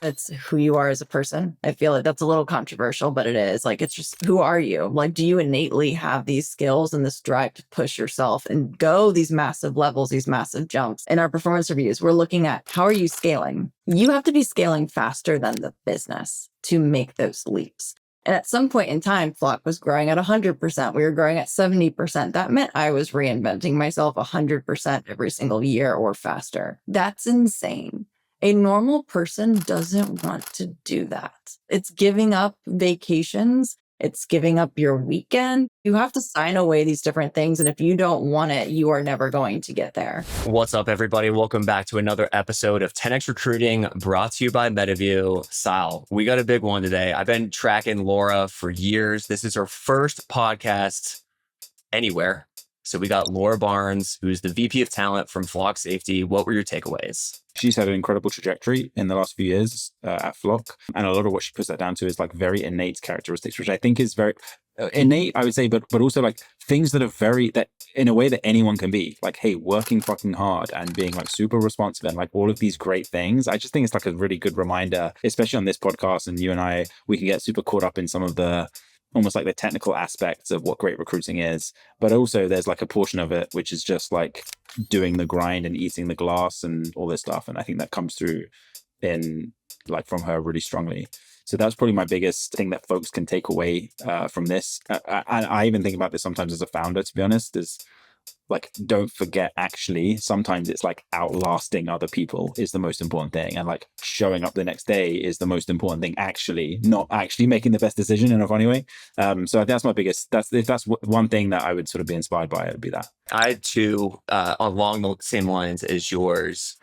It's who you are as a person. I feel like that's a little controversial, but it is. Like, it's just, who are you? Like, do you innately have these skills and this drive to push yourself and go these massive levels, these massive jumps? In our performance reviews, we're looking at how are you scaling? You have to be scaling faster than the business to make those leaps. And at some point in time, Flock was growing at 100%. We were growing at 70%. That meant I was reinventing myself 100% every single year or faster. That's insane. A normal person doesn't want to do that. It's giving up vacations. It's giving up your weekend. You have to sign away these different things. And if you don't want it, you are never going to get there. What's up, everybody? Welcome back to another episode of 10X Recruiting, brought to you by MetaView. Sal, we got a big one today. I've been tracking Laura for years. This is her first podcast anywhere. So we got Laura Barnes, who's the VP of Talent from Flock Safety. What were your takeaways? She's had an incredible trajectory in the last few years at Flock. And a lot of what she puts that down to is like very innate characteristics, which I think is very innate, I would say, but also like things that are that in a way that anyone can be. Like, hey, working fucking hard and being like super responsive and like all of these great things. I just think it's like a really good reminder, especially on this podcast. And you and I, we can get super caught up in some of the almost like the technical aspects of what great recruiting is. But also there's like a portion of it, which is just like doing the grind and eating the glass and all this stuff. And I think that comes through in like from her really strongly. So that's probably my biggest thing that folks can take away from this. I even think about this sometimes as a founder, to be honest, is like, don't forget, actually, sometimes it's like outlasting other people is the most important thing. And like showing up the next day is the most important thing, actually, not actually making the best decision in a funny way. So that's my biggest, if that's one thing that I would sort of be inspired by, it would be that. I had two along the same lines as yours,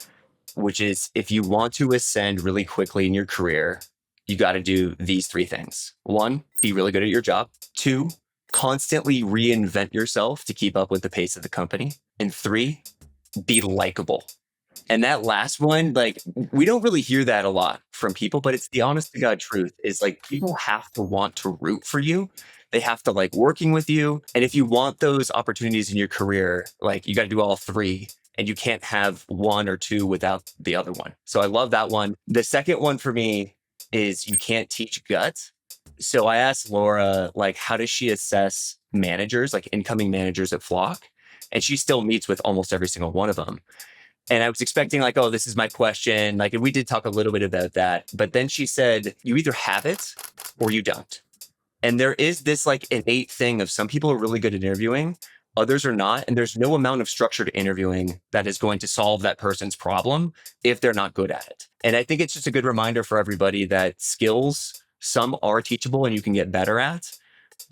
which is if you want to ascend really quickly in your career, you got to do these three things. One, be really good at your job. Two, constantly reinvent yourself to keep up with the pace of the company. And three, be likable. And that last one, like, we don't really hear that a lot from people, but it's the honest to God truth is like people have to want to root for you. They have to like working with you. And if you want those opportunities in your career, like you got to do all three. And you can't have one or two without the other one. So I love that one. The second one for me is you can't teach gut. So I asked Laura, like, how does she assess managers, like incoming managers at Flock? And she still meets with almost every single one of them. And I was expecting like, oh, this is my question. Like, and we did talk a little bit about that. But then she said, you either have it or you don't. And there is this like innate thing of some people are really good at interviewing, others are not. And there's no amount of structured interviewing that is going to solve that person's problem if they're not good at it. And I think it's just a good reminder for everybody that skills, some are teachable and you can get better at,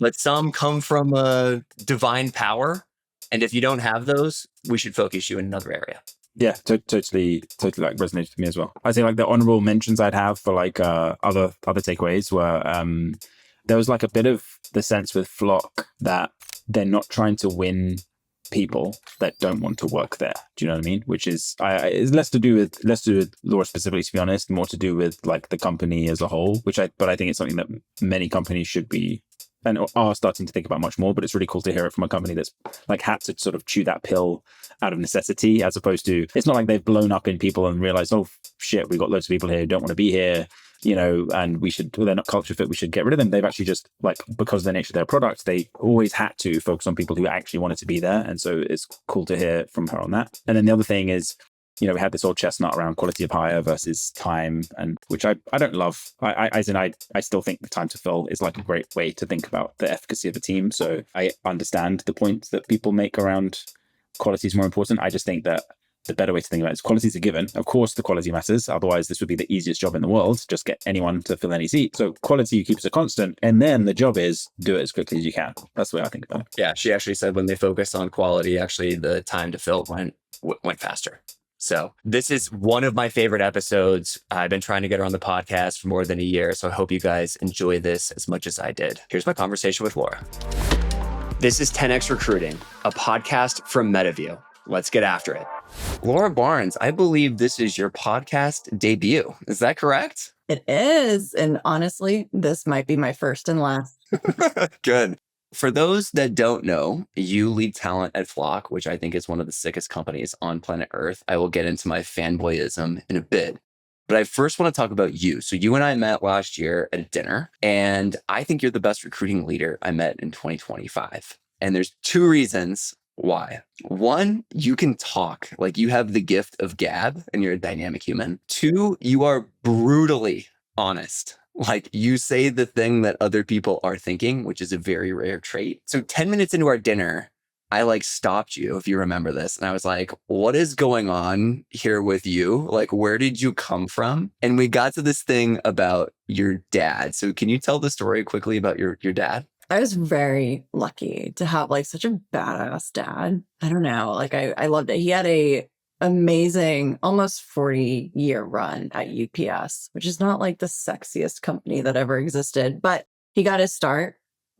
but some come from a divine power. And if you don't have those, we should focus you in another area. Yeah, totally like resonated with me as well. I think like the honorable mentions I'd have for like other takeaways were there was like a bit of the sense with Flock that they're not trying to win people that don't want to work there. Do you know what I mean? Which is it's less to do with Laura specifically, to be honest, more to do with like the company as a whole. But I think it's something that many companies should be and are starting to think about much more. But it's really cool to hear it from a company that's like had to sort of chew that pill out of necessity, as opposed to it's not like they've blown up in people and realized, oh shit, we've got loads of people here who don't want to be here. You know, and they're not culture fit, we should get rid of them. They've actually just like, because of the nature of their product, they always had to focus on people who actually wanted to be there. And so it's cool to hear from her on that. And then the other thing is, you know, we had this old chestnut around quality of hire versus time, and which I don't love. I still think the time to fill is like a great way to think about the efficacy of a team. So I understand the points that people make around quality is more important. I just think that the better way to think about it is quality is a given. Of course, the quality matters. Otherwise, this would be the easiest job in the world. Just get anyone to fill any seat. So quality you keep as a constant. And then the job is do it as quickly as you can. That's the way I think about it. Yeah, she actually said when they focused on quality, actually the time to fill went faster. So this is one of my favorite episodes. I've been trying to get her on the podcast for more than a year. So I hope you guys enjoy this as much as I did. Here's my conversation with Laura. This is 10X Recruiting, a podcast from MetaView. Let's get after it. Laura Barnes, I believe this is your podcast debut. Is that correct? It is. And honestly, this might be my first and last. Good. For those that don't know, you lead talent at Flock, which I think is one of the sickest companies on planet Earth. I will get into my fanboyism in a bit. But I first want to talk about you. So you and I met last year at dinner, and I think you're the best recruiting leader I met in 2025. And there's two reasons why. One, you can talk, like you have the gift of gab and you're a dynamic human. Two, you are brutally honest. Like you say the thing that other people are thinking, which is a very rare trait. So 10 minutes into our dinner, I like stopped you, if you remember this. And I was like, what is going on here with you? Like, where did you come from? And we got to this thing about your dad. So can you tell the story quickly about your dad? I was very lucky to have like such a badass dad. I don't know. Like I loved it. He had a amazing almost 40-year run at UPS, which is not like the sexiest company that ever existed, but he got his start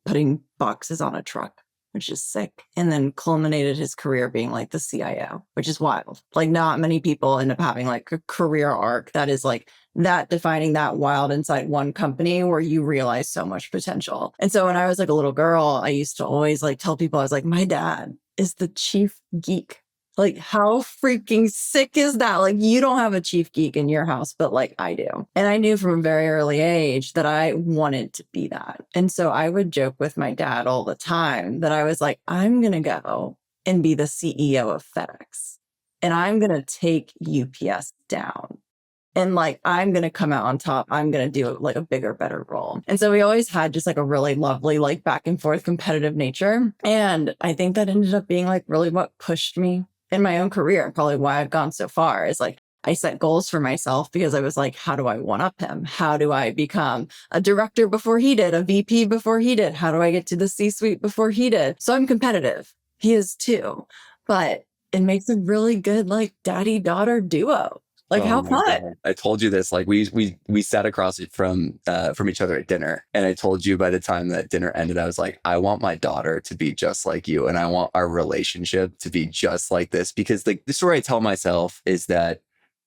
putting boxes on a truck, which is sick. And then culminated his career being like the CIO, which is wild. Like not many people end up having like a career arc that is like that defining that wild inside one company where you realize so much potential. And so when I was like a little girl, I used to always like tell people, I was like, my dad is the chief geek. Like, how freaking sick is that? Like, you don't have a chief geek in your house, but like I do. And I knew from a very early age that I wanted to be that. And so I would joke with my dad all the time that I was like, I'm going to go and be the CEO of FedEx. And I'm going to take UPS down. And like, I'm going to come out on top. I'm going to do like a bigger, better role. And so we always had just like a really lovely, like back and forth competitive nature. And I think that ended up being like really what pushed me in my own career, and probably why I've gone so far is like, I set goals for myself because I was like, how do I one up him? How do I become a director before he did, a VP before he did? How do I get to the C-suite before he did? So I'm competitive. He is too, but it makes a really good like daddy-daughter duo. Like, how my fun. God. I told you this, like we sat across it from each other at dinner. And I told you by the time that dinner ended, I was like, I want my daughter to be just like you. And I want our relationship to be just like this. Because the story I tell myself is that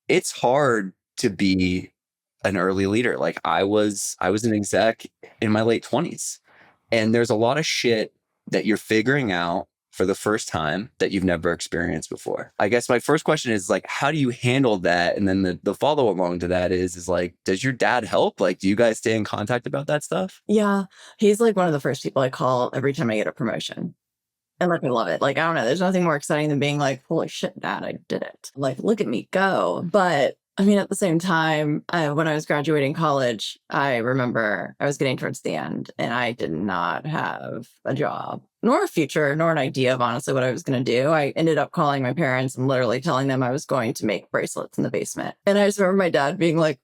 it's hard to be an early leader. Like I was an exec in my late 20s. And there's a lot of shit that you're figuring out for the first time that you've never experienced before. I guess my first question is like, how do you handle that? And then the follow along to that is like, does your dad help? Like, do you guys stay in contact about that stuff? Yeah. He's like one of the first people I call every time I get a promotion. And like, I love it. Like, I don't know. There's nothing more exciting than being like, holy shit, dad, I did it. Like, look at me go. But I mean, at the same time, when I was graduating college, I remember I was getting towards the end and I did not have a job, nor a future, nor an idea of honestly what I was going to do. I ended up calling my parents and literally telling them I was going to make bracelets in the basement. And I just remember my dad being like,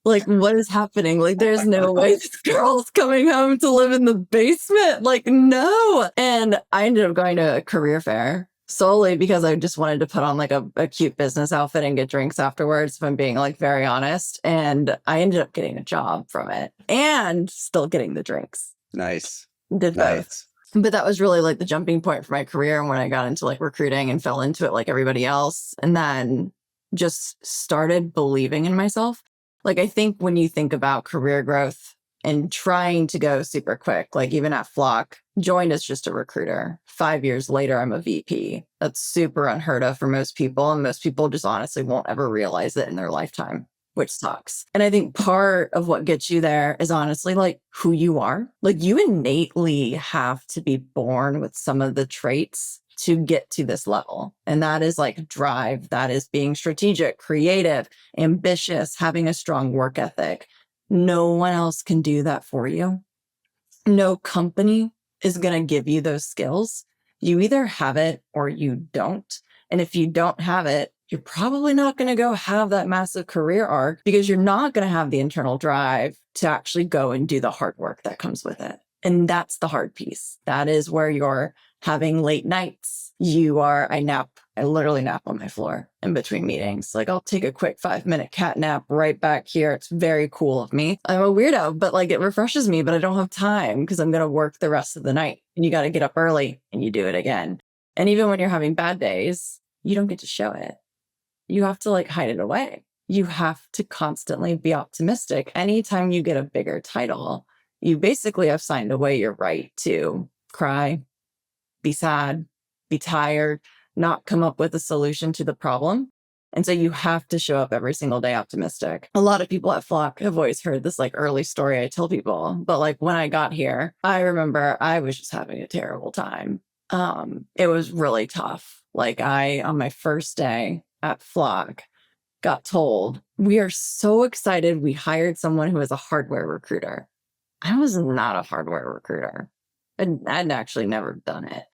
like, what is happening? Like, there's no way this girl's coming home to live in the basement. Like, no. And I ended up going to a career fair solely because I just wanted to put on like a cute business outfit and get drinks afterwards, if I'm being like very honest. And I ended up getting a job from it and still getting the drinks. Nice. Did both. But that was really like the jumping point for my career. And when I got into like recruiting and fell into it like everybody else, and then just started believing in myself. Like, I think when you think about career growth and trying to go super quick, like even at Flock, joined as just a recruiter. 5 years later, I'm a VP. That's super unheard of for most people. And most people just honestly won't ever realize it in their lifetime, which sucks. And I think part of what gets you there is honestly like who you are. Like, you innately have to be born with some of the traits to get to this level. And that is like drive. That is being strategic, creative, ambitious, having a strong work ethic. No one else can do that for you. No company is going to give you those skills. You either have it or you don't. And if you don't have it, you're probably not going to go have that massive career arc because you're not going to have the internal drive to actually go and do the hard work that comes with it. And that's the hard piece. That is where you're having late nights. I literally nap on my floor in between meetings. Like, I'll take a quick 5-minute cat nap right back here. It's very cool of me. I'm a weirdo, but like it refreshes me, but I don't have time because I'm going to work the rest of the night. And you got to get up early and you do it again. And even when you're having bad days, you don't get to show it. You have to like hide it away. You have to constantly be optimistic. Anytime you get a bigger title, you basically have signed away your right to cry, be sad, be tired, not come up with a solution to the problem. And so you have to show up every single day optimistic. A lot of people at Flock have always heard this like early story I tell people. But like when I got here, I remember I was just having a terrible time. It was really tough. Like on my first day at Flock, got told, we are so excited we hired someone who is a hardware recruiter. I was not a hardware recruiter. I'd actually never done it.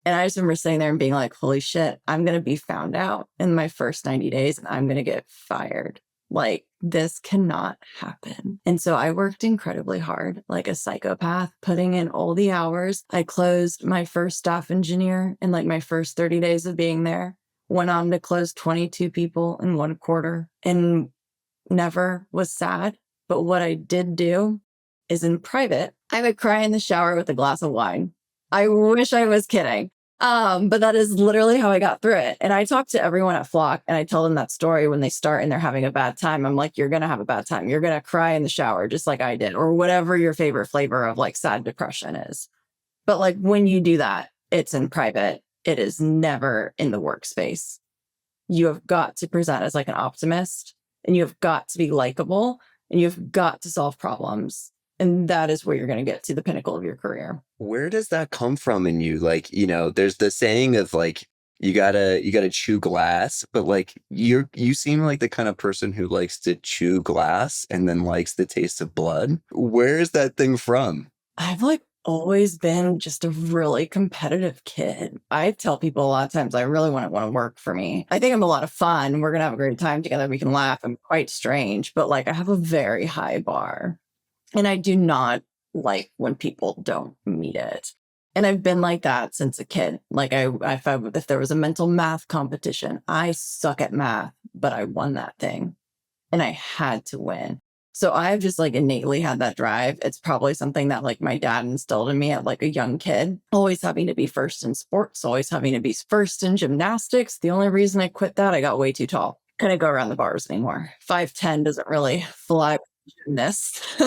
And I just remember sitting there and being like, holy shit, I'm going to be found out in my first 90 days and I'm going to get fired. Like, this cannot happen. And so I worked incredibly hard, like a psychopath, putting in all the hours. I closed my first staff engineer in like my first 30 days of being there, went on to close 22 people in 1 quarter and never was sad. But what I did do is in private, I would cry in the shower with a glass of wine. I wish I was kidding. But that is literally how I got through it. And I talk to everyone at Flock and I tell them that story when they start and they're having a bad time. I'm like, you're going to have a bad time. You're going to cry in the shower, just like I did, or whatever your favorite flavor of like sad depression is. But like when you do that, it's in private. It is never in the workspace. You have got to present as like an optimist and you have got to be likable and you've got to solve problems. And that is where you're going to get to the pinnacle of your career. Where does that come from in you? Like, there's the saying of like, you gotta chew glass, but like you seem like the kind of person who likes to chew glass and then likes the taste of blood. Where is that thing from? I've like always been just a really competitive kid. I tell people a lot of times I really want to work for me. I think I'm a lot of fun. We're going to have a great time together. We can laugh. I'm quite strange, but like I have a very high bar. And I do not like when people don't meet it. And I've been like that since a kid. Like if there was a mental math competition, I suck at math, but I won that thing and I had to win. So I've just like innately had that drive. It's probably something that like my dad instilled in me at like a young kid, always having to be first in sports, always having to be first in gymnastics. The only reason I quit that, I got way too tall. Couldn't go around the bars anymore. 5'10" doesn't really fly. Gymnasts,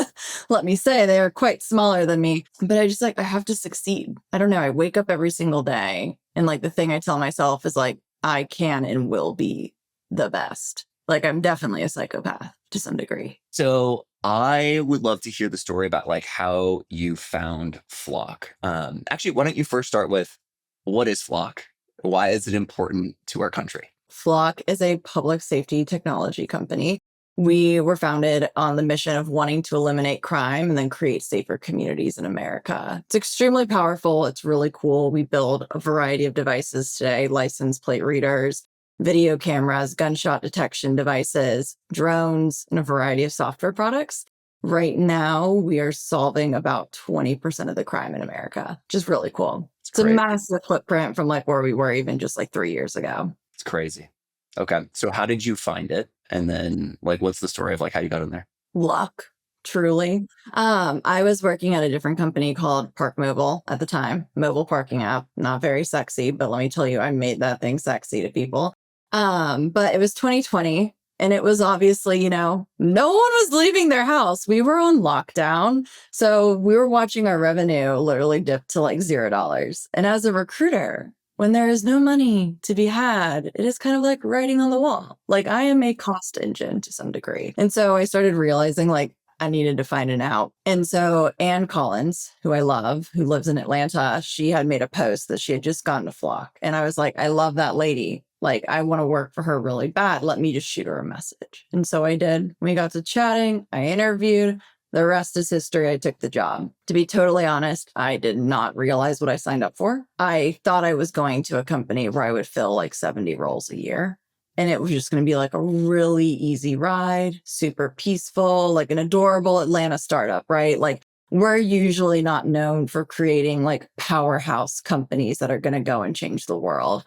let me say, they are quite smaller than me, but I have to succeed. I don't know. I wake up every single day and like the thing I tell myself is like, I can and will be the best. Like I'm definitely a psychopath to some degree. So I would love to hear the story about like how you found Flock. Actually, why don't you first start with what is Flock? Why is it important to our country? Flock is a public safety technology company. We were founded on the mission of wanting to eliminate crime and then create safer communities in America. It's extremely powerful. It's really cool. We build a variety of devices today, license plate readers, video cameras, gunshot detection devices, drones, and a variety of software products. Right now, we are solving about 20% of the crime in America, which is really cool. It's a massive footprint from like where we were even just like 3 years ago. It's crazy. Okay. So how did you find it? And then like, what's the story of like how you got in there? Luck, truly. I was working at a different company called Park Mobile at the time, mobile parking app, not very sexy, but let me tell you, I made that thing sexy to people. But it was 2020 and it was obviously, no one was leaving their house. We were on lockdown. So we were watching our revenue literally dip to like $0. And as a recruiter, when there is no money to be had, it is kind of like writing on the wall. Like I am a cost engine to some degree. And so I started realizing like I needed to find an out. And so Ann Collins, who I love, who lives in Atlanta, she had made a post that she had just gotten to Flock. And I was like, I love that lady. Like I want to work for her really bad. Let me just shoot her a message. And so I did. We got to chatting. I interviewed. The rest is history. I took the job. To be totally honest, I did not realize what I signed up for. I thought I was going to a company where I would fill like 70 roles a year. And it was just going to be like a really easy ride, super peaceful, like an adorable Atlanta startup, right? Like we're usually not known for creating like powerhouse companies that are going to go and change the world.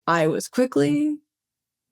I was quickly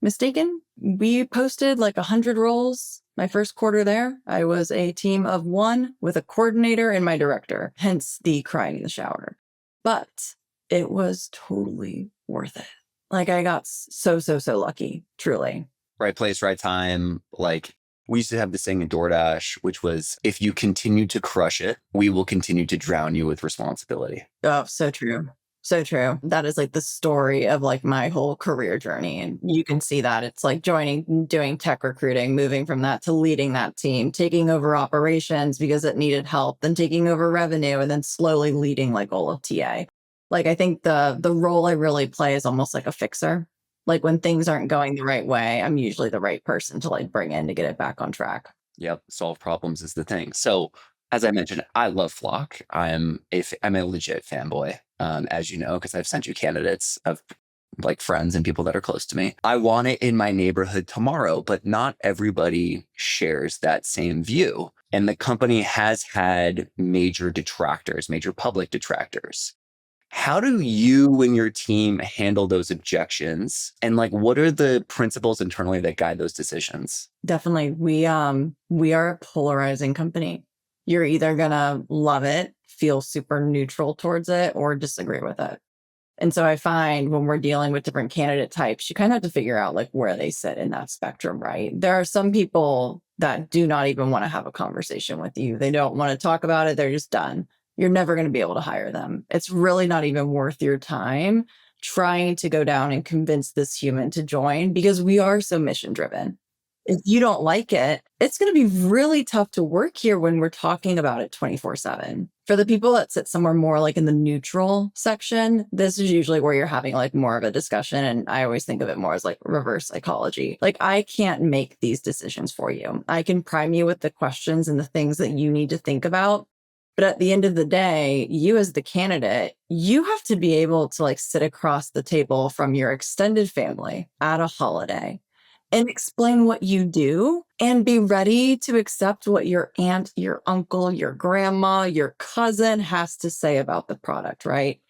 mistaken. We posted like 100 roles. My first quarter there, I was a team of 1 with a coordinator and my director, hence the crying in the shower. But it was totally worth it. Like I got so lucky, truly. Right place, right time. Like we used to have this thing in DoorDash, which was if you continue to crush it, we will continue to drown you with responsibility. Oh, so true. So true. That is like the story of like my whole career journey. And you can see that it's like joining, doing tech recruiting, moving from that to leading that team, taking over operations because it needed help, then taking over revenue, and then slowly leading like all of TA. Like I think the role I really play is almost like a fixer. Like when things aren't going the right way, I'm usually the right person to like bring in to get it back on track. Yep. Solve problems is the thing. So as I mentioned, I love Flock. I'm a legit fanboy, as you know, because I've sent you candidates of like friends and people that are close to me. I want it in my neighborhood tomorrow, but not everybody shares that same view. And the company has had major detractors, major public detractors. How do you and your team handle those objections? And like, what are the principles internally that guide those decisions? Definitely. We are a polarizing company. You're either gonna love it, feel super neutral towards it, or disagree with it. And so I find when we're dealing with different candidate types, you kind of have to figure out like where they sit in that spectrum, right? There are some people that do not even want to have a conversation with you. They don't want to talk about it. They're just done. You're never going to be able to hire them. It's really not even worth your time trying to go down and convince this human to join because we are so mission driven. If you don't like it, it's going to be really tough to work here when we're talking about it 24/7. For the people that sit somewhere more like in the neutral section, this is usually where you're having like more of a discussion. And I always think of it more as like reverse psychology. Like I can't make these decisions for you. I can prime you with the questions and the things that you need to think about. But at the end of the day, you as the candidate, you have to be able to like sit across the table from your extended family at a holiday and explain what you do and be ready to accept what your aunt, your uncle, your grandma, your cousin has to say about the product, right?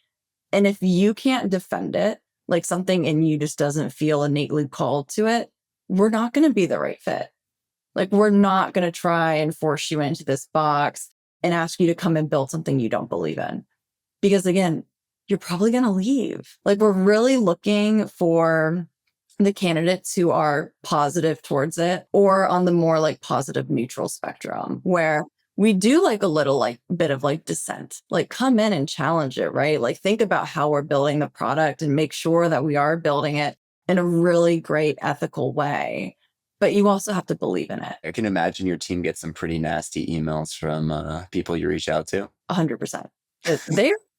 And if you can't defend it, like something in you just doesn't feel innately called to it, we're not going to be the right fit. Like we're not going to try and force you into this box and ask you to come and build something you don't believe in. Because again, you're probably going to leave. Like we're really looking for the candidates who are positive towards it or on the more like positive neutral spectrum where we do like a little like bit of like dissent, like come in and challenge it, right? Like think about how we're building the product and make sure that we are building it in a really great ethical way. But you also have to believe in it. I can imagine your team gets some pretty nasty emails from people you reach out to. 100%.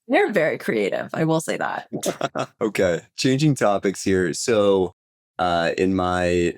They're very creative. I will say that. Okay. Changing topics here. So in my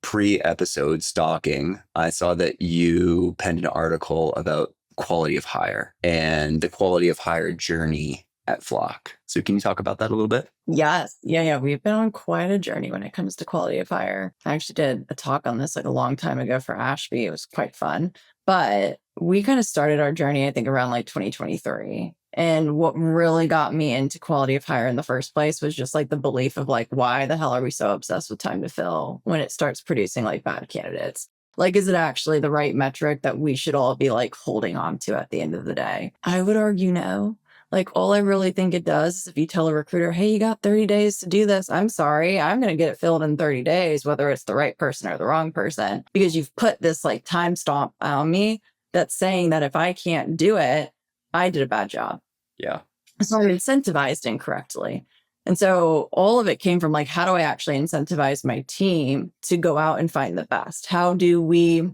pre-episode stalking, I saw that you penned an article about quality of hire and the quality of hire journey at Flock. So can you talk about that a little bit? Yes. Yeah. We've been on quite a journey when it comes to quality of hire. I actually did a talk on this like a long time ago for Ashby. It was quite fun. But we kind of started our journey, I think, around like 2023. And what really got me into quality of hire in the first place was just like the belief of like, why the hell are we so obsessed with time to fill when it starts producing like bad candidates? Like, is it actually the right metric that we should all be like holding on to at the end of the day? I would argue no. Like, all I really think it does is if you tell a recruiter, hey, you got 30 days to do this. I'm sorry, I'm going to get it filled in 30 days, whether it's the right person or the wrong person, because you've put this like time stamp on me that's saying that if I can't do it, I did a bad job. Yeah. So I'm incentivized incorrectly. And so all of it came from like, how do I actually incentivize my team to go out and find the best? How do we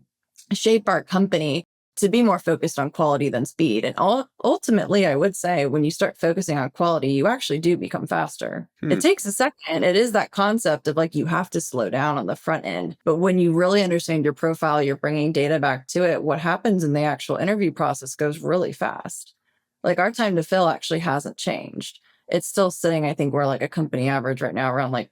shape our company to be more focused on quality than speed? And ultimately, I would say when you start focusing on quality, you actually do become faster. It takes a second. It is that concept of like, you have to slow down on the front end. But when you really understand your profile, you're bringing data back to it, what happens in the actual interview process goes really fast. Like our time to fill actually hasn't changed. It's still sitting, I think we're like a company average right now around like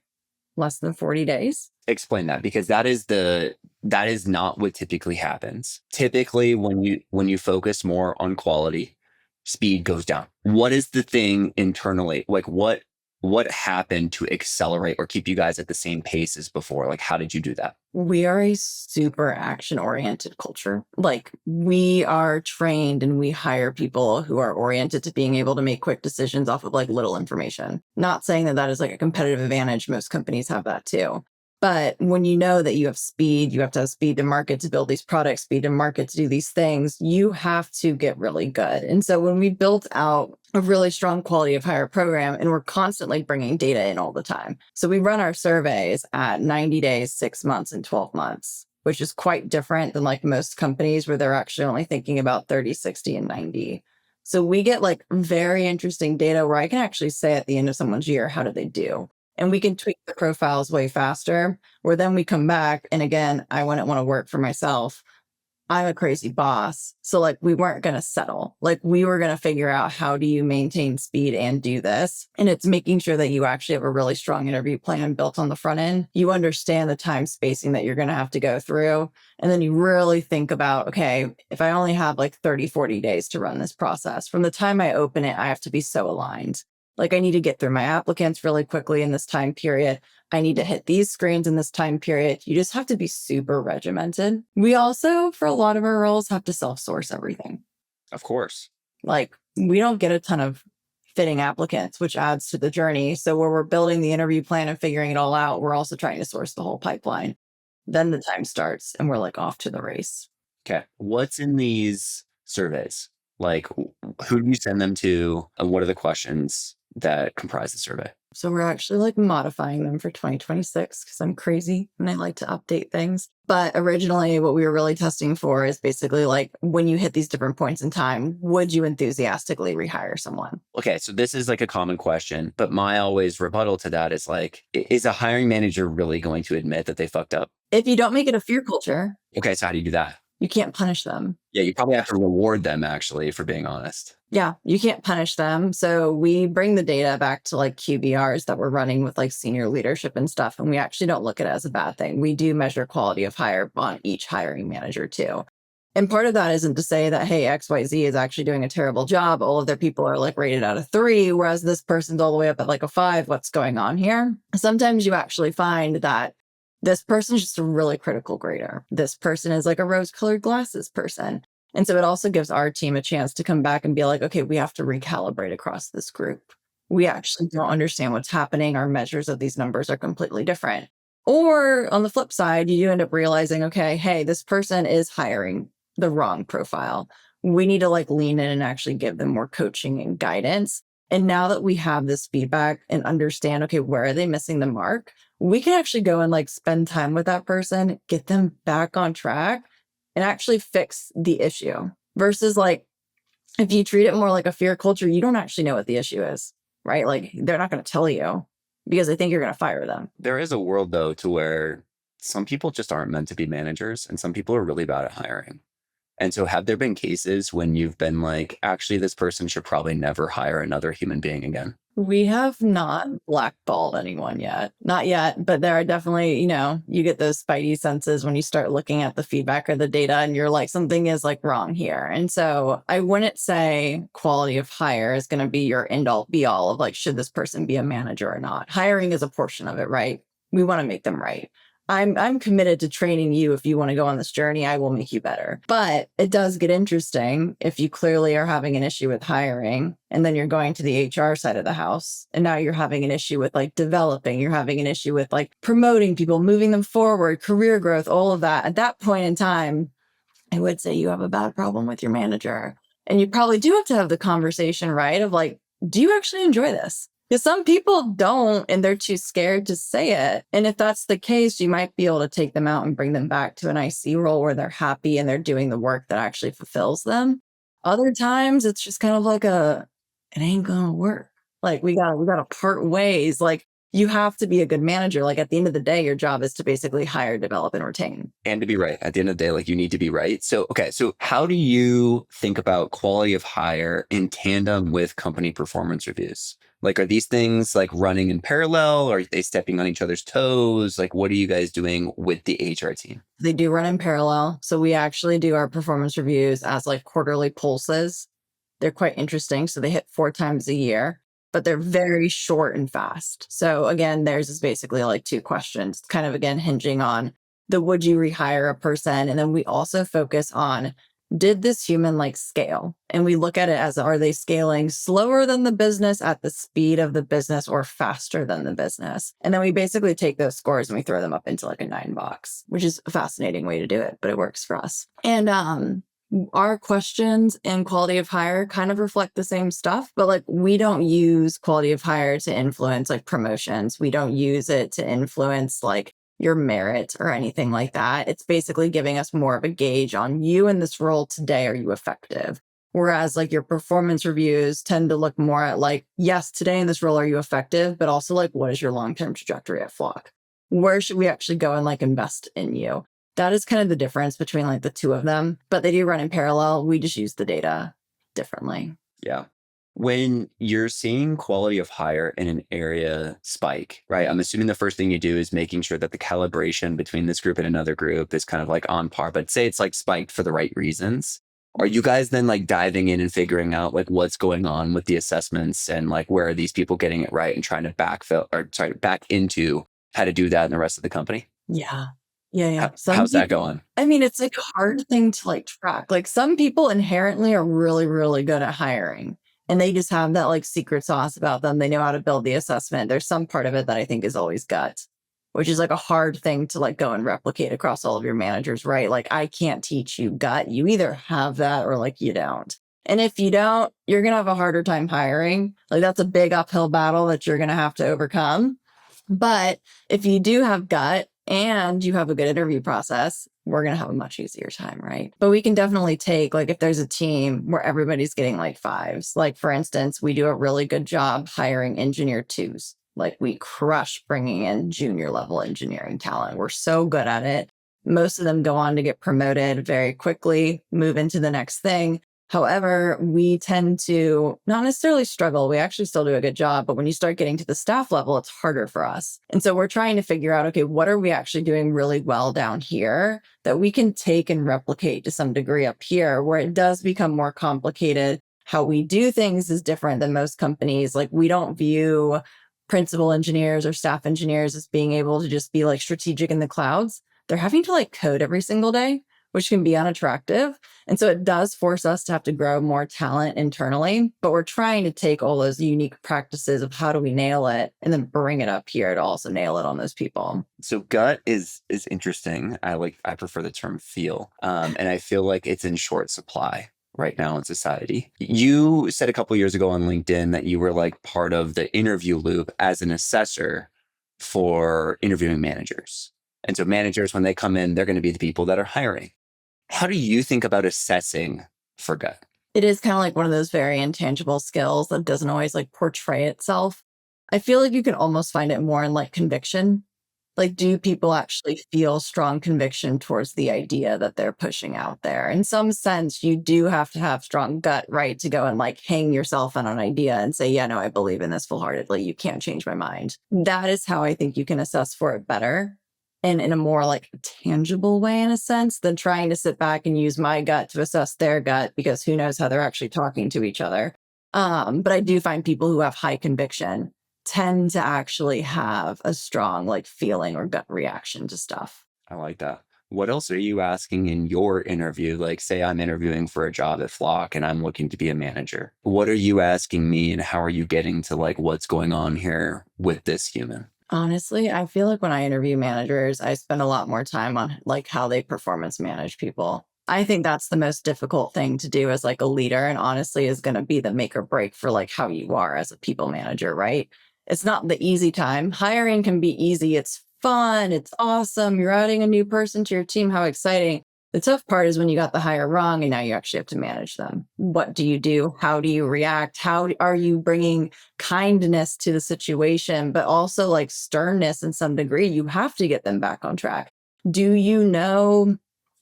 less than 40 days. Explain that, because that is not what typically happens. Typically when you focus more on quality, speed goes down. What is the thing internally? Like what happened to accelerate or keep you guys at the same pace as before? Like how did you do that? We are a super action-oriented culture. Like we are trained and we hire people who are oriented to being able to make quick decisions off of like little information. Not saying that that is like a competitive advantage. Most companies have that too. But when you know that you have speed, you have to have speed to market to build these products, speed to market to do these things, you have to get really good. And so when we built out a really strong quality of hire program, and we're constantly bringing data in all the time. So we run our surveys at 90 days, 6 months, and 12 months, which is quite different than like most companies where they're actually only thinking about 30, 60, and 90. So we get like very interesting data where I can actually say at the end of someone's year, how did they do? And we can tweak the profiles way faster, where then we come back. And again, I wouldn't want to work for myself. I'm a crazy boss. So like we weren't going to settle. Like we were going to figure out how do you maintain speed and do this. And it's making sure that you actually have a really strong interview plan built on the front end. You understand the time spacing that you're going to have to go through. And then you really think about, okay, if I only have like 30, 40 days to run this process, from the time I open it, I have to be so aligned. Like I need to get through my applicants really quickly in this time period. I need to hit these screens in this time period. You just have to be super regimented. We also, for a lot of our roles, have to self-source everything. Of course. Like we don't get a ton of fitting applicants, which adds to the journey. So where we're building the interview plan and figuring it all out, we're also trying to source the whole pipeline. Then the time starts and we're like off to the race. Okay. What's in these surveys? Like who do you send them to and what are the questions that comprise the survey? So we're actually like modifying them for 2026 because I'm crazy and I like to update things. But originally what we were really testing for is basically like when you hit these different points in time, would you enthusiastically rehire someone? Okay, so this is like a common question, but my always rebuttal to that is like, is a hiring manager really going to admit that they fucked up? If you don't make it a fear culture, Okay, so how do you do that? you can't punish them. Yeah, you probably have to reward them actually for being honest. Yeah, you can't punish them. So we bring the data back to like QBRs that we're running with like senior leadership and stuff. And we actually don't look at it as a bad thing. We do measure quality of hire on each hiring manager too. And part of that isn't to say that, hey, XYZ is actually doing a terrible job. All of their people are like rated out of 3, whereas this person's all the way up at like a 5. What's going on here? Sometimes you actually find that this person is just a really critical grader. This person is like a rose-colored glasses person. And so it also gives our team a chance to come back and be like, okay, we have to recalibrate across this group. We actually don't understand what's happening. Our measures of these numbers are completely different. Or on the flip side, you end up realizing, okay, hey, this person is hiring the wrong profile. We need to like lean in and actually give them more coaching and guidance. And now that we have this feedback and understand, okay, where are they missing the mark? We can actually go and like spend time with that person, get them back on track and actually fix the issue versus like, if you treat it more like a fear culture, you don't actually know what the issue is, right? Like they're not going to tell you because they think you're going to fire them. There is a world though to where some people just aren't meant to be managers and some people are really bad at hiring. And so have there been cases when you've been like, actually, this person should probably never hire another human being again? We have not blackballed anyone yet. Not yet, but there are definitely, you get those spidey senses when you start looking at the feedback or the data and you're like, something is like wrong here. And so I wouldn't say quality of hire is going to be your end all be all of like, should this person be a manager or not? Hiring is a portion of it, right? We want to make them right. I'm committed to training you. If you want to go on this journey, I will make you better. But it does get interesting if you clearly are having an issue with hiring and then you're going to the HR side of the house. And now you're having an issue with like developing, you're having an issue with like promoting people, moving them forward, career growth, all of that. At that point in time, I would say you have a bad problem with your manager. And you probably do have to have the conversation, right? Of like, do you actually enjoy this? Because some people don't, and they're too scared to say it. And if that's the case, you might be able to take them out and bring them back to an IC role where they're happy and they're doing the work that actually fulfills them. Other times, it's just kind of like it ain't gonna work. Like we gotta part ways. Like you have to be a good manager. Like at the end of the day, your job is to basically hire, develop, and retain. And to be right. At the end of the day, like you need to be right. So, okay. So how do you think about quality of hire in tandem with company performance reviews? Like, are these things like running in parallel? Or are they stepping on each other's toes? Like, what are you guys doing with the HR team? They do run in parallel. So we actually do our performance reviews as like quarterly pulses. They're quite interesting. So they hit 4 times a year, but they're very short and fast. So again, theirs is basically like 2 questions, kind of again, hinging on the would you rehire a person? And then we also focus on did this human like scale? And we look at it as, are they scaling slower than the business, at the speed of the business, or faster than the business? And then we basically take those scores and we throw them up into like a 9 box, which is a fascinating way to do it, but it works for us. And our questions and quality of hire kind of reflect the same stuff, but like we don't use quality of hire to influence like promotions. We don't use it to influence like your merit or anything like that. It's basically giving us more of a gauge on you in this role today. Are you effective? Whereas like your performance reviews tend to look more at like, yes, today in this role, are you effective? But also like, what is your long-term trajectory at Flock? Where should we actually go and like invest in you? That is kind of the difference between like the two of them, but they do run in parallel. We just use the data differently. Yeah. When you're seeing quality of hire in an area spike, right? I'm assuming the first thing you do is making sure that the calibration between this group and another group is kind of like on par, but say it's like spiked for the right reasons. Are you guys then like diving in and figuring out like what's going on with the assessments and like where are these people getting it right and trying to back into how to do that in the rest of the company? Yeah. Yeah. How's that going? I mean, it's like a hard thing to like track. Like some people inherently are really, really good at hiring and they just have that like secret sauce about them. They know how to build the assessment. There's some part of it that I think is always gut, which is like a hard thing to like go and replicate across all of your managers, right? Like I can't teach you gut. You either have that or like you don't. And if you don't, you're going to have a harder time hiring. Like that's a big uphill battle that you're going to have to overcome. But if you do have gut and you have a good interview process, we're going to have a much easier time, right? But we can definitely take, like, if there's a team where everybody's getting like 5s, like for instance, we do a really good job hiring engineer 2s. Like we crush bringing in junior level engineering talent. We're so good at it. Most of them go on to get promoted very quickly, move into the next thing. However, we tend to not necessarily struggle. We actually still do a good job, but when you start getting to the staff level, it's harder for us. And so we're trying to figure out, okay, what are we actually doing really well down here that we can take and replicate to some degree up here, where it does become more complicated. How we do things is different than most companies. Like we don't view principal engineers or staff engineers as being able to just be like strategic in the clouds. They're having to like code every single day, which can be unattractive. And so it does force us to have to grow more talent internally, but we're trying to take all those unique practices of how do we nail it and then bring it up here to also nail it on those people. So gut is interesting. I prefer the term feel. And I feel like it's in short supply right now in society. You said a couple of years ago on LinkedIn that you were like part of the interview loop as an assessor for interviewing managers. And so managers, when they come in, they're going to be the people that are hiring. How do you think about assessing for gut? It is kind of like one of those very intangible skills that doesn't always like portray itself. I feel like you can almost find it more in like conviction. Like, do people actually feel strong conviction towards the idea that they're pushing out there? In some sense, you do have to have strong gut, right? To go and like hang yourself on an idea and say, yeah, no, I believe in this full-heartedly. You can't change my mind. That is how I think you can assess for it better. And in a more like tangible way, in a sense, than trying to sit back and use my gut to assess their gut, because who knows how they're actually talking to each other. But I do find people who have high conviction tend to actually have a strong like feeling or gut reaction to stuff. I like that. What else are you asking in your interview? Like, say I'm interviewing for a job at Flock and I'm looking to be a manager. What are you asking me and how are you getting to like what's going on here with this human? Honestly, I feel like when I interview managers, I spend a lot more time on like how they performance manage people. I think that's the most difficult thing to do as like a leader, and honestly is going to be the make or break for like how you are as a people manager, right? It's not the easy time. Hiring can be easy. It's fun. It's awesome. You're adding a new person to your team. How exciting. The tough part is when you got the hire wrong and now you actually have to manage them. What do you do? How do you react? How are you bringing kindness to the situation, but also like sternness in some degree? You have to get them back on track. Do you know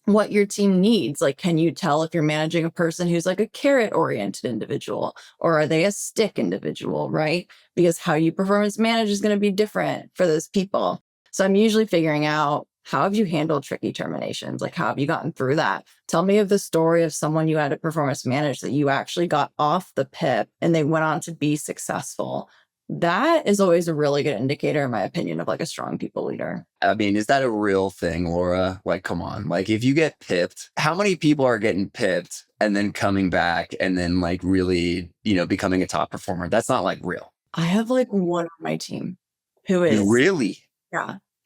what your team needs? Like, can you tell if you're managing a person who's like a carrot-oriented individual, or are they a stick individual, right? Because how you performance manage is going to be different for those people. So I'm usually figuring out, how have you handled tricky terminations? Like, how have you gotten through that? Tell me of the story of someone you had to performance manage that you actually got off the PIP and they went on to be successful. that is always a really good indicator, in my opinion, of like a strong people leader. I mean, is that a real thing, Laura? Like, come on. Like, if you get pipped, how many people are getting pipped and then coming back and then like really, becoming a top performer? That's not like real. I have like one on my team who is Really?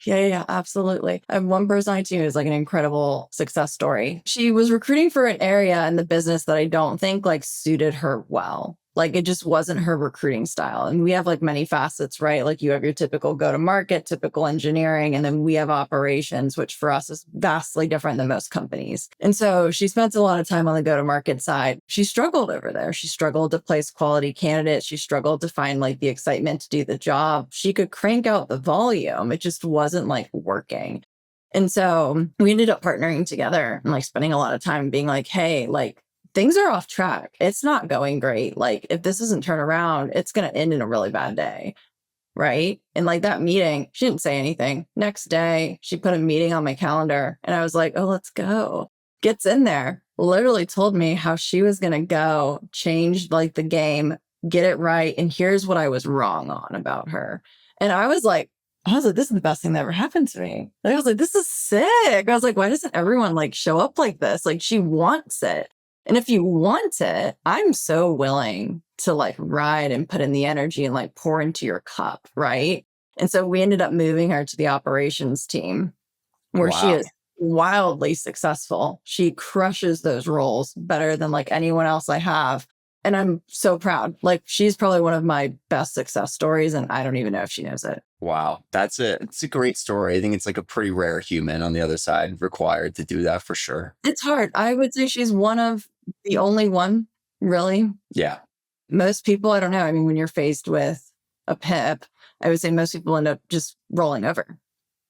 Yeah, absolutely. I have one person on my team who's like an incredible success story. She was recruiting for an area in the business that I don't think like suited her well. Like it just wasn't her recruiting style. And we have like many facets, right? Like you have your typical go-to-market, typical engineering, and then we have operations, which for us is vastly different than most companies. And so she spent a lot of time on the go-to-market side. She struggled over there. She struggled to place quality candidates. She struggled to find like the excitement to do the job. She could crank out the volume. It just wasn't like working. And so we ended up partnering together and like spending a lot of time being like, hey, like, things are off track. It's not going great. Like if this doesn't turn around, it's going to end in a really bad day. Right. And like that meeting, she didn't say anything. Next day, she put a meeting on my calendar and I was like, oh, let's go. Gets in there, literally told me how she was going to go change like the game, get it right. And here's what I was wrong on about her. And I was like, this is the best thing that ever happened to me. I was like, this is sick. I was like, why doesn't everyone like show up like this? Like she wants it. And if you want it, I'm so willing to like ride and put in the energy and like pour into your cup, right? And so we ended up moving her to the operations team where she is wildly successful. She crushes those roles better than like anyone else I have. And I'm so proud. Like she's probably one of my best success stories and I don't even know if she knows it. Wow. It's a great story. I think it's like a pretty rare human on the other side required to do that for sure. It's hard. I would say she's one of the only one, really. Yeah. Most people, I don't know. I mean, when you're faced with a pip, I would say most people end up just rolling over.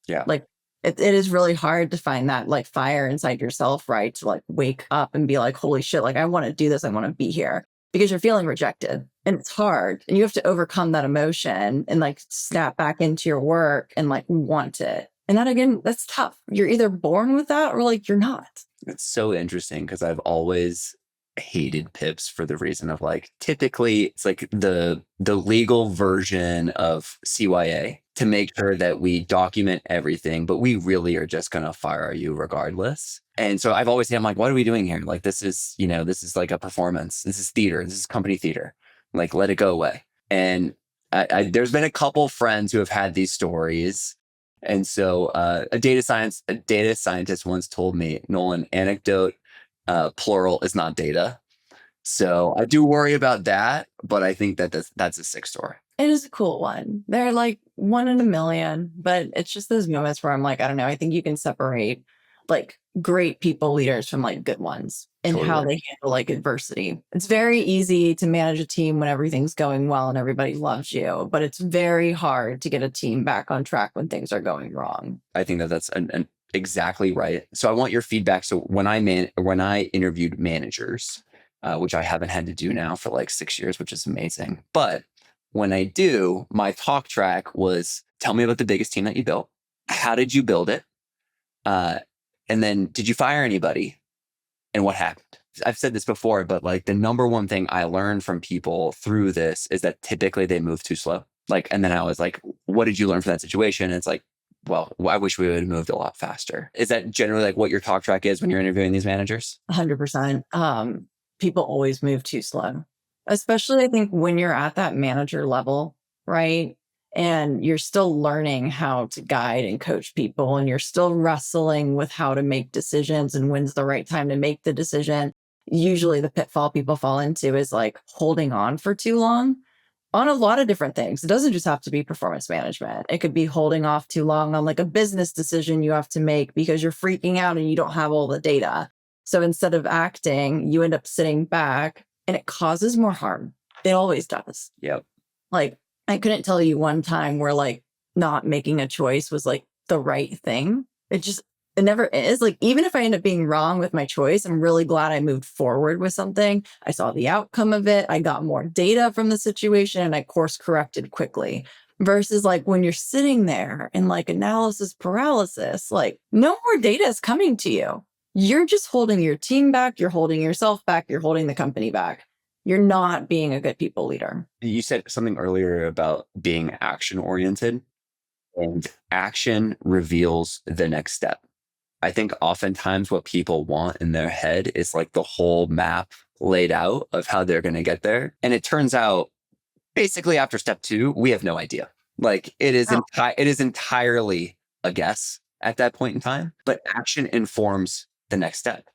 Yeah. Like it is really hard to find that like fire inside yourself, right? To like wake up and be like, holy shit, like I want to do this. I want to be here because you're feeling rejected and it's hard. And you have to overcome that emotion and like snap back into your work and like want it. And that again, that's tough. You're either born with that or like you're not. It's so interesting because I've always hated pips for the reason of like, typically it's like the legal version of CYA to make sure that we document everything, but we really are just going to fire you regardless. And so I've always said, I'm like, what are we doing here? Like, this is like a performance. This is theater. This is company theater. Like, let it go away. And there's been a couple friends who have had these stories. And so a data scientist once told me, Nolan, anecdote, plural is not data. So I do worry about that, but I think that's a sick story. It is a cool one. They're like one in a million, but it's just those moments where I'm like, I don't know. I think you can separate like great people leaders from like good ones and Totally. how they handle like adversity. It's very easy to manage a team when everything's going well and everybody loves you, but it's very hard to get a team back on track when things are going wrong. I think that's exactly right. So I want your feedback. So when I interviewed managers, which I haven't had to do now for like 6 years, which is amazing. But when I do, my talk track was, tell me about the biggest team that you built. How did you build it? And then did you fire anybody? And what happened? I've said this before, but like the number one thing I learned from people through this is that typically they move too slow. Like, and then I was like, what did you learn from that situation? And it's like, well, I wish we would have moved a lot faster. Is that generally like what your talk track is when you're interviewing these managers? 100%. People always move too slow, especially I think when you're at that manager level, right? And you're still learning how to guide and coach people, and you're still wrestling with how to make decisions and when's the right time to make the decision. Usually the pitfall people fall into is like holding on for too long on a lot of different things. It doesn't just have to be performance management. It could be holding off too long on like a business decision you have to make because you're freaking out and you don't have all the data. So instead of acting, you end up sitting back and it causes more harm. It always does. Yep. Like, I couldn't tell you one time where like not making a choice was like the right thing. It never is. Like, even if I end up being wrong with my choice, I'm really glad I moved forward with something. I saw the outcome of it. I got more data from the situation and I course corrected quickly. Versus like when you're sitting there in like analysis paralysis, like no more data is coming to you. You're just holding your team back. You're holding yourself back. You're holding the company back. You're not being a good people leader. You said something earlier about being action oriented, and action reveals the next step. I think oftentimes what people want in their head is like the whole map laid out of how they're going to get there. And it turns out basically after step 2, we have no idea. Like it is entirely a guess at that point in time, but action informs the next step.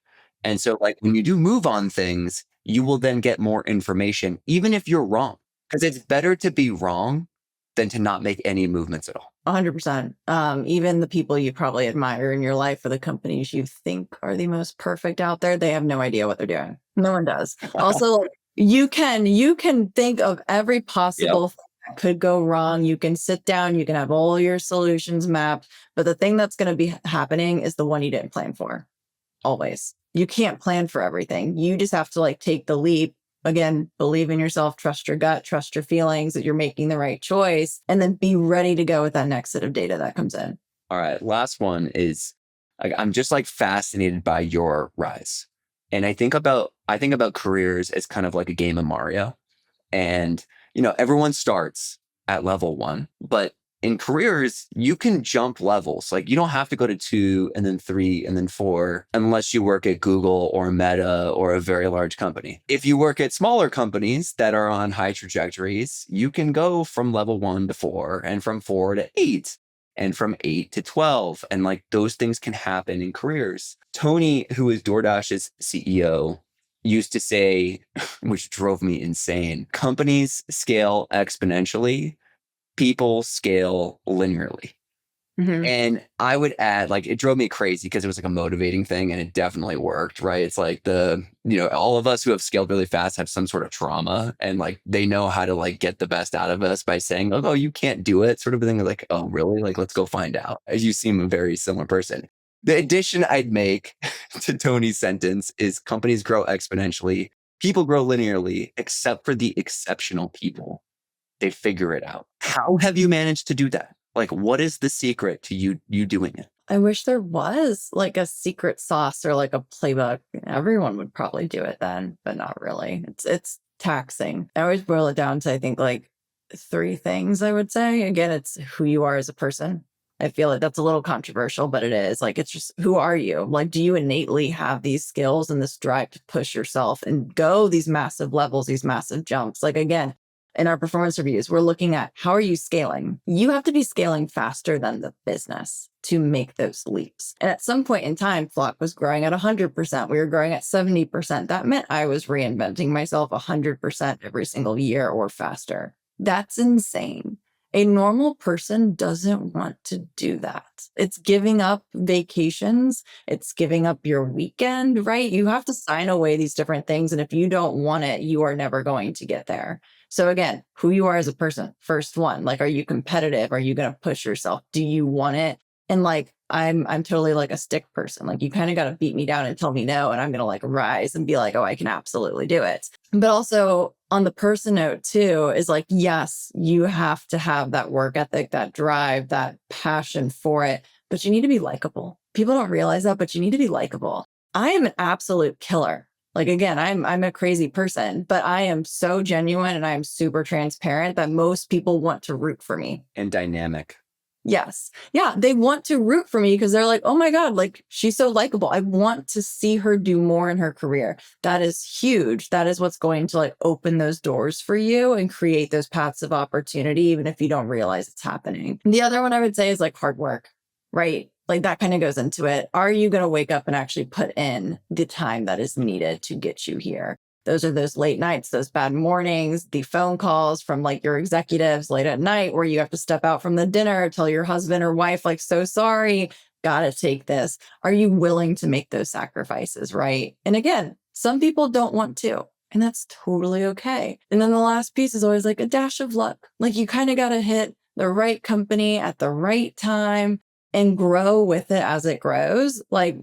And so like when you do move on things, you will then get more information, even if you're wrong, because it's better to be wrong than to not make any movements at all. 100%. Even the people you probably admire in your life or the companies you think are the most perfect out there, they have no idea what they're doing. No one does. Also, you can think of every possible thing that could go wrong. You can sit down, you can have all your solutions mapped, but the thing that's going to be happening is the one you didn't plan for. Always. You can't plan for everything. You just have to like take the leap. Again, believe in yourself, trust your gut, trust your feelings that you're making the right choice, and then be ready to go with that next set of data that comes in. All right. Last one is like, I'm just like fascinated by your rise. And I think about careers as kind of like a game of Mario. And, everyone starts at level 1, but in careers, you can jump levels. Like you don't have to go to 2 and then 3 and then 4 unless you work at Google or Meta or a very large company. If you work at smaller companies that are on high trajectories, you can go from level 1 to 4 and from 4 to 8 and from 8 to 12. And like those things can happen in careers. Tony, who is DoorDash's CEO, used to say, which drove me insane, companies scale exponentially, people scale linearly. Mm-hmm. And I would add, like, it drove me crazy because it was like a motivating thing and it definitely worked, right? It's like all of us who have scaled really fast have some sort of trauma and like they know how to like get the best out of us by saying, oh, you can't do it, sort of a thing. Like, oh, really? Like, let's go find out. As you seem a very similar person. The addition I'd make to Tony's sentence is companies grow exponentially, people grow linearly, except for the exceptional people. They figure it out. How have you managed to do that? Like, what is the secret to you doing it? I wish there was like a secret sauce or like a playbook. Everyone would probably do it then, but not really. It's taxing. I always boil it down to, I think, like 3 things, I would say. Again, it's who you are as a person. I feel like that's a little controversial, but it is. Like, it's just, who are you? Like, do you innately have these skills and this drive to push yourself and go these massive levels, these massive jumps? Like, again, in our performance reviews, we're looking at how are you scaling? You have to be scaling faster than the business to make those leaps. And at some point in time, Flock was growing at 100%. We were growing at 70%. That meant I was reinventing myself 100% every single year or faster. That's insane. A normal person doesn't want to do that. It's giving up vacations. It's giving up your weekend, right? You have to sign away these different things. And if you don't want it, you are never going to get there. So again, who you are as a person, first one, like, are you competitive? Are you going to push yourself? Do you want it? And like, I'm totally like a stick person. Like, you kind of got to beat me down and tell me no. And I'm going to like rise and be like, oh, I can absolutely do it. But also on the person note too, is like, yes, you have to have that work ethic, that drive, that passion for it, but you need to be likable. People don't realize that, but you need to be likable. I am an absolute killer. Like, again, I'm a crazy person, but I am so genuine and I'm super transparent that most people want to root for me. And dynamic. Yes. Yeah. They want to root for me because they're like, oh my God, like, she's so likable. I want to see her do more in her career. That is huge. That is what's going to like open those doors for you and create those paths of opportunity, even if you don't realize it's happening. The other one I would say is like hard work, right? Like, that kind of goes into it. Are you going to wake up and actually put in the time that is needed to get you here? Those are those late nights, those bad mornings, the phone calls from like your executives late at night where you have to step out from the dinner, tell your husband or wife, like, so sorry, gotta take this. Are you willing to make those sacrifices, right? And again, some people don't want to, and that's totally okay. And then the last piece is always like a dash of luck. Like, you kind of got to hit the right company at the right time and grow with it as it grows. Like,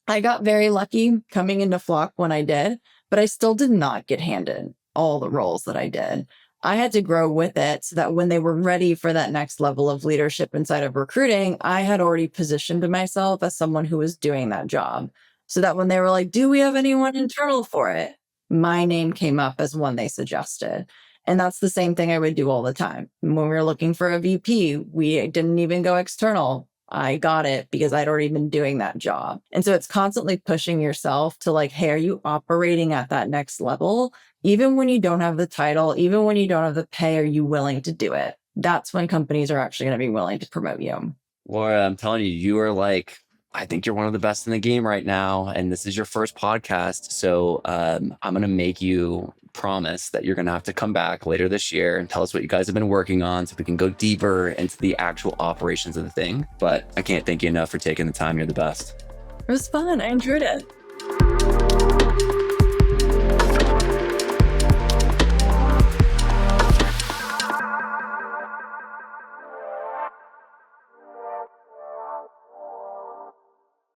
I got very lucky coming into Flock when I did, but I still did not get handed all the roles that I did. I had to grow with it so that when they were ready for that next level of leadership inside of recruiting, I had already positioned myself as someone who was doing that job. So that when they were like, do we have anyone internal for it? my name came up as one they suggested. And that's the same thing I would do all the time. When we were looking for a VP, we didn't even go external. I got it because I'd already been doing that job. And so it's constantly pushing yourself to like, hey, are you operating at that next level? Even when you don't have the title, even when you don't have the pay, are you willing to do it? That's when companies are actually going to be willing to promote you. Laura, I'm telling you, you are like, I think you're one of the best in the game right now. And this is your first podcast. So I'm going to make you promise that you're going to have to come back later this year and tell us what you guys have been working on so we can go deeper into the actual operations of the thing. But I can't thank you enough for taking the time. You're the best. It was fun. I enjoyed it.